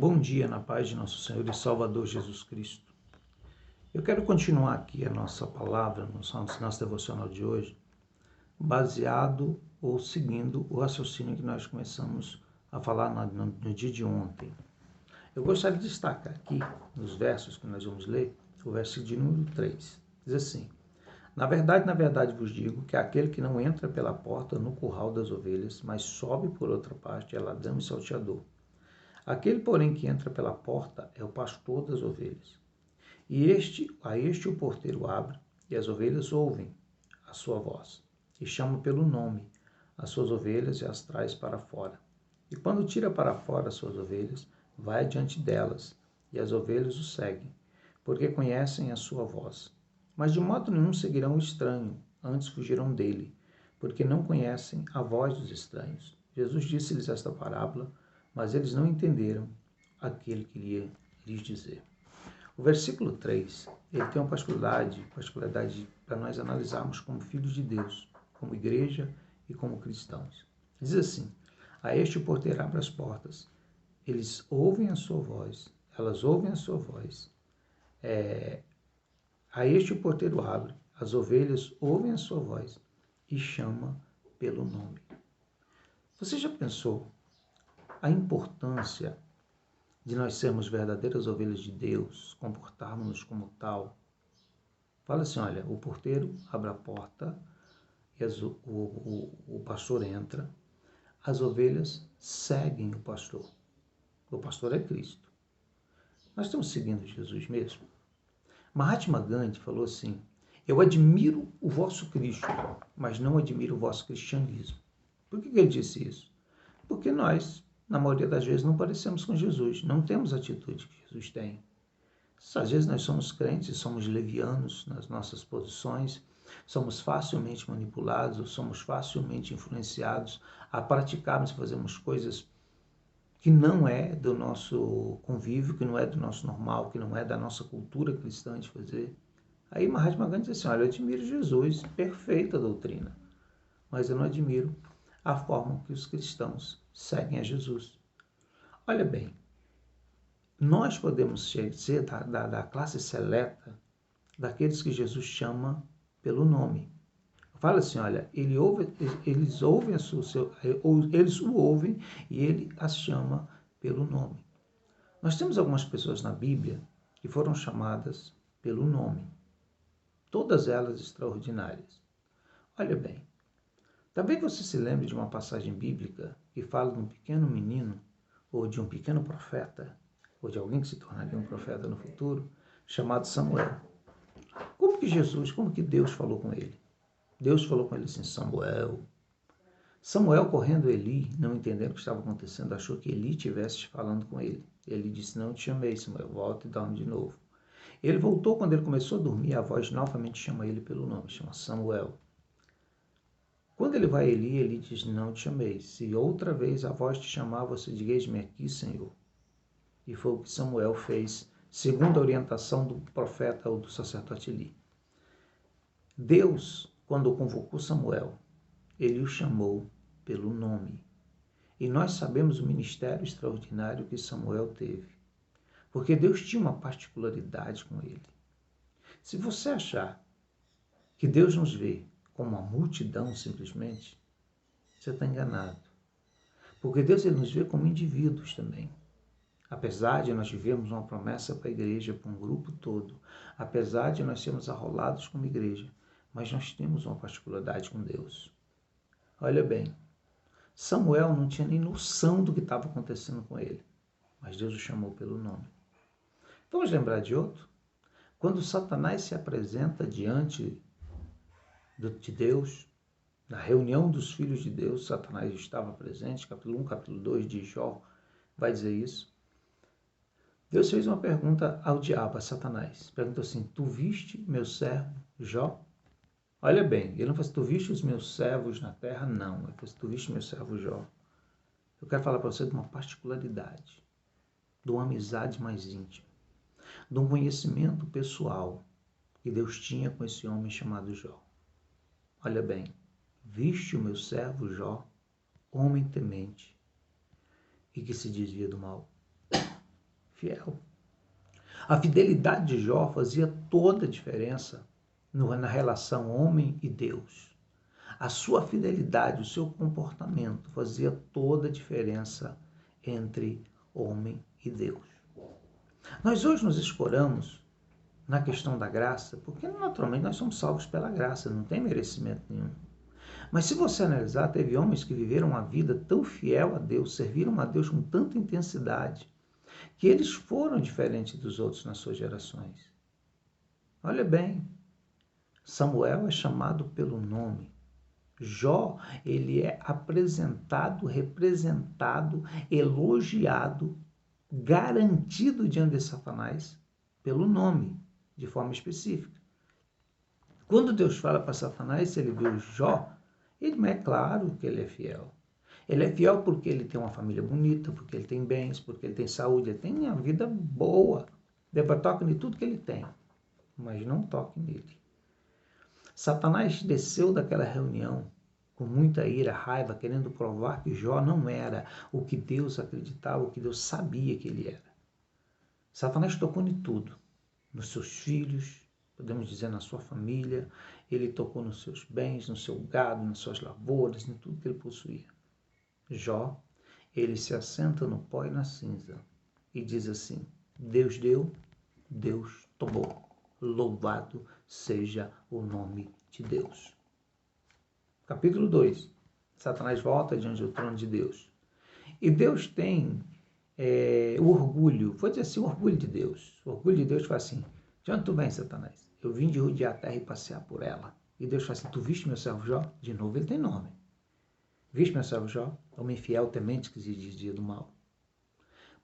bom dia na paz de nosso Senhor e Salvador Jesus Cristo. Eu quero continuar aqui a nossa palavra, nosso devocional de hoje, baseado ou seguindo o raciocínio que nós começamos a falar no dia de ontem. Eu gostaria de destacar aqui, nos versos que nós vamos ler, o versículo de número 3. Diz assim: na verdade vos digo que aquele que não entra pela porta no curral das ovelhas, mas sobe por outra parte, é ladrão e salteador. Aquele, porém, que entra pela porta é o pastor das ovelhas. E a este o porteiro abre, e as ovelhas ouvem a sua voz, e chama pelo nome as suas ovelhas e as traz para fora. E quando tira para fora as suas ovelhas, vai adiante delas, e as ovelhas o seguem, porque conhecem a sua voz. Mas de modo nenhum seguirão o estranho, antes fugirão dele, porque não conhecem a voz dos estranhos. Jesus disse-lhes esta parábola, mas eles não entenderam aquele que ia lhes dizer. O versículo 3, ele tem uma particularidade para nós analisarmos como filhos de Deus, como igreja e como cristãos. Diz assim: a este o porteiro abre as portas, eles ouvem a sua voz, elas ouvem a sua voz. A este o porteiro abre, as ovelhas ouvem a sua voz e chama pelo nome. Você já pensou a importância de nós sermos verdadeiras ovelhas de Deus, comportarmos-nos como tal? Fala assim, olha, o porteiro abre a porta, e o pastor entra, as ovelhas seguem o pastor. O pastor é Cristo. Nós estamos seguindo Jesus mesmo? Mahatma Gandhi falou assim: eu admiro o vosso Cristo, mas não admiro o vosso cristianismo. Por que ele disse isso? Porque nós, na maioria das vezes, não parecemos com Jesus, não temos a atitude que Jesus tem. Às vezes nós somos crentes, somos levianos nas nossas posições, somos facilmente manipulados, ou somos facilmente influenciados a praticarmos e fazermos coisas que não é do nosso convívio, que não é do nosso normal, que não é da nossa cultura cristã de fazer. Aí Mahatma Gandhi diz assim: olha, eu admiro Jesus, perfeita doutrina, mas eu não admiro a forma que os cristãos seguem a Jesus. Olha bem, nós podemos ser da classe seleta daqueles que Jesus chama pelo nome. Fala assim, olha, eles o ouvem e ele as chama pelo nome. Nós temos algumas pessoas na Bíblia que foram chamadas pelo nome, todas elas extraordinárias. Olha bem, talvez você se lembre de uma passagem bíblica que fala de um pequeno menino, ou de um pequeno profeta, ou de alguém que se tornaria um profeta no futuro, chamado Samuel. Como que Deus falou com ele? Deus falou com ele assim: Samuel. Samuel, correndo a Eli, não entendendo o que estava acontecendo, achou que Eli estivesse falando com ele. Ele disse: não te chamei, Samuel, volta e dorme de novo. Ele voltou, quando ele começou a dormir, a voz novamente chama ele pelo nome, chama Samuel. Quando ele vai a Eli, ele diz: não te chamei. Se outra vez a voz te chamar, você diga: eis-me aqui, Senhor. E foi o que Samuel fez, segundo a orientação do profeta ou do sacerdote Eli. Deus, quando convocou Samuel, ele o chamou pelo nome. E nós sabemos o ministério extraordinário que Samuel teve, porque Deus tinha uma particularidade com ele. Se você achar que Deus nos vê como uma multidão simplesmente, você está enganado. Porque Deus ele nos vê como indivíduos também. Apesar de nós vivermos uma promessa para a igreja, para um grupo todo, apesar de nós sermos arrolados como igreja, mas nós temos uma particularidade com Deus. Olha bem, Samuel não tinha nem noção do que estava acontecendo com ele, mas Deus o chamou pelo nome. Vamos lembrar de outro? Quando Satanás se apresenta diante de Deus, na reunião dos filhos de Deus, Satanás estava presente, capítulo 1, capítulo 2 de Jó, vai dizer isso. Deus fez uma pergunta ao diabo, a Satanás. Perguntou assim: tu viste meu servo Jó? Olha bem, ele não falou assim: tu viste os meus servos na terra? Não, ele falou assim: tu viste meu servo Jó? Eu quero falar para você de uma particularidade, de uma amizade mais íntima, de um conhecimento pessoal que Deus tinha com esse homem chamado Jó. Olha bem, viste o meu servo Jó, homem temente e que se desvia do mal. fiel. A fidelidade de Jó fazia toda a diferença na relação homem e Deus. A sua fidelidade, o seu comportamento fazia toda a diferença entre homem e Deus. Nós hoje nos escoramos na questão da graça, porque naturalmente nós somos salvos pela graça, não tem merecimento nenhum. Mas se você analisar, teve homens que viveram uma vida tão fiel a Deus, serviram a Deus com tanta intensidade, que eles foram diferentes dos outros nas suas gerações. Olha bem, Samuel é chamado pelo nome. Jó, ele é apresentado, representado, elogiado, garantido diante de Satanás pelo nome, de forma específica. Quando Deus fala para Satanás, se ele viu Jó, ele é claro que ele é fiel. Ele é fiel porque ele tem uma família bonita, porque ele tem bens, porque ele tem saúde, ele tem uma vida boa. Deus toca em tudo que ele tem, mas não toque nele. Satanás desceu daquela reunião com muita ira, raiva, querendo provar que Jó não era o que Deus acreditava, o que Deus sabia que ele era. Satanás tocou em tudo, nos seus filhos, podemos dizer na sua família, ele tocou nos seus bens, no seu gado, nas suas lavouras, em tudo que ele possuía. Jó, ele se assenta no pó e na cinza e diz assim: Deus deu, Deus tomou. Louvado seja o nome de Deus. Capítulo 2. Satanás volta diante do trono de Deus. E Deus tem o orgulho, vou dizer assim, o orgulho de Deus. O orgulho de Deus fala assim: de onde tu vem, Satanás? Eu vim de rodear a terra e passear por ela. E Deus fala assim: tu viste meu servo Jó? De novo ele tem nome. Viste meu servo Jó? Homem fiel, temente, que se desvia do mal.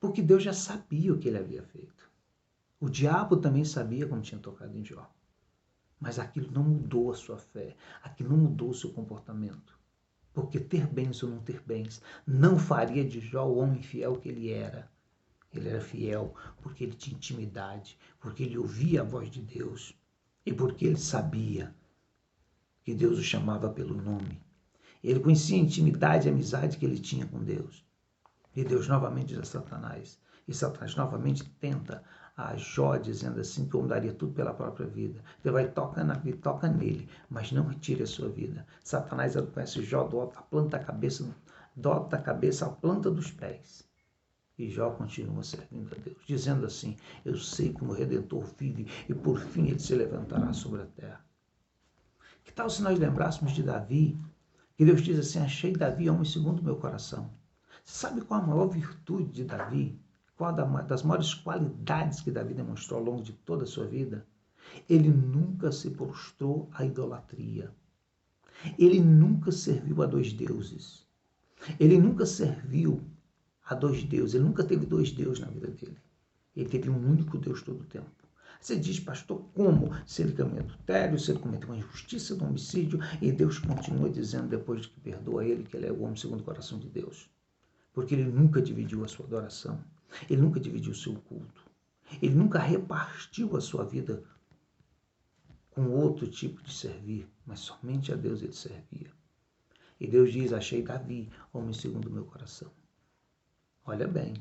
Porque Deus já sabia o que ele havia feito. O diabo também sabia como tinha tocado em Jó. Mas aquilo não mudou a sua fé, aquilo não mudou o seu comportamento. Porque ter bens ou não ter bens não faria de Jó o homem fiel que ele era. Ele era fiel porque ele tinha intimidade, porque ele ouvia a voz de Deus e porque ele sabia que Deus o chamava pelo nome. Ele conhecia a intimidade e a amizade que ele tinha com Deus. E Deus novamente diz a Satanás. E Satanás novamente tenta a Jó, dizendo assim que o homem daria tudo pela própria vida. Ele vai tocar na vida, toca nele, mas não retire a sua vida. Satanás conhece Jó do alto da planta da cabeça, do alto da cabeça à planta dos pés. E Jó continua servindo a Deus, dizendo assim: eu sei que o meu Redentor vive e por fim ele se levantará sobre a terra. Que tal se nós lembrássemos de Davi, que Deus diz assim: achei Davi homem segundo o meu coração. Você sabe qual a maior virtude de Davi? Qual das maiores qualidades que Davi demonstrou ao longo de toda a sua vida? Ele nunca se prostrou à idolatria. Ele nunca serviu a dois deuses. Ele nunca serviu a dois deuses. Ele nunca teve dois deuses na vida dele. Ele teve um único Deus todo o tempo. Você diz, pastor, como? Se ele cometeu adultério, se ele cometeu uma injustiça do homicídio, e Deus continua dizendo, depois de que perdoa ele, que ele é o homem segundo o coração de Deus. Porque ele nunca dividiu a sua adoração. Ele nunca dividiu o seu culto. Ele nunca repartiu a sua vida com outro tipo de servir, mas somente a Deus ele servia. E Deus diz, achei Davi, homem segundo o meu coração. Olha bem,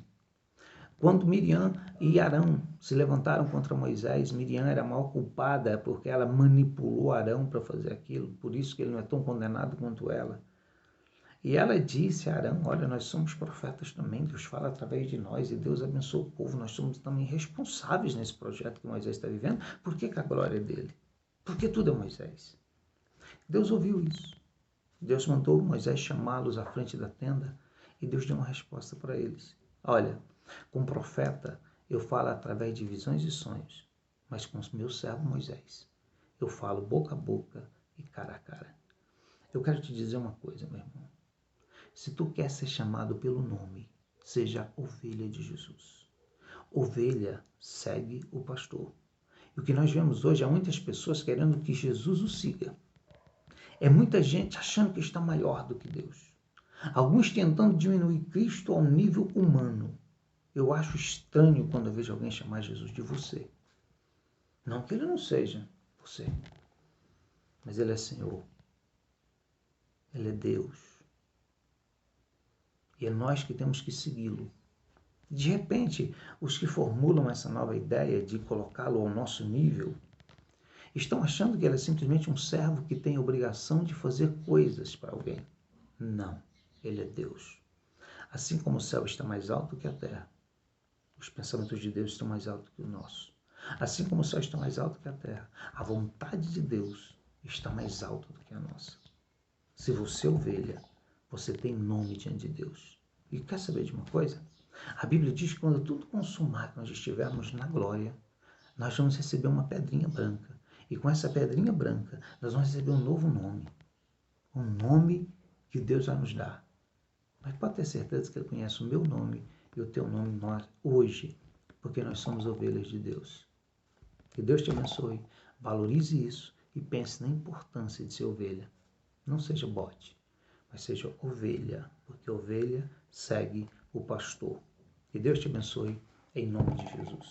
quando Miriam e Arão se levantaram contra Moisés, Miriam era mal culpada porque ela manipulou Arão para fazer aquilo, por isso que ele não é tão condenado quanto ela. E ela disse a Arão, olha, nós somos profetas também, Deus fala através de nós e Deus abençoa o povo, nós somos também responsáveis nesse projeto que Moisés está vivendo, por que a glória é dele? Porque tudo é Moisés. Deus ouviu isso. Deus mandou Moisés chamá-los à frente da tenda e Deus deu uma resposta para eles. Olha, com o profeta eu falo através de visões e sonhos, mas com o meu servo Moisés eu falo boca a boca e cara a cara. Eu quero te dizer uma coisa, meu irmão. Se tu quer ser chamado pelo nome, seja ovelha de Jesus. Ovelha segue o pastor. E o que nós vemos hoje é muitas pessoas querendo que Jesus o siga. É muita gente achando que está maior do que Deus. Alguns tentando diminuir Cristo ao nível humano. Eu acho estranho quando eu vejo alguém chamar Jesus de você. Não que ele não seja você, mas ele é Senhor. Ele é Deus. E é nós que temos que segui-lo. De repente, os que formulam essa nova ideia de colocá-lo ao nosso nível estão achando que ele é simplesmente um servo que tem a obrigação de fazer coisas para alguém. Não, ele é Deus. Assim como o céu está mais alto que a terra, os pensamentos de Deus estão mais altos que o nosso. Assim como o céu está mais alto que a terra, a vontade de Deus está mais alta do que a nossa. Se você é ovelha, você tem nome diante de Deus. E quer saber de uma coisa? A Bíblia diz que quando tudo consumar, que nós estivermos na glória, nós vamos receber uma pedrinha branca. E com essa pedrinha branca, nós vamos receber um novo nome. Um nome que Deus vai nos dar. Mas pode ter certeza que Ele conhece o meu nome e o teu nome nós, hoje, porque nós somos ovelhas de Deus. Que Deus te abençoe, valorize isso e pense na importância de ser ovelha. Não seja bote, mas seja ovelha, porque ovelha segue o pastor. Que Deus te abençoe, em nome de Jesus.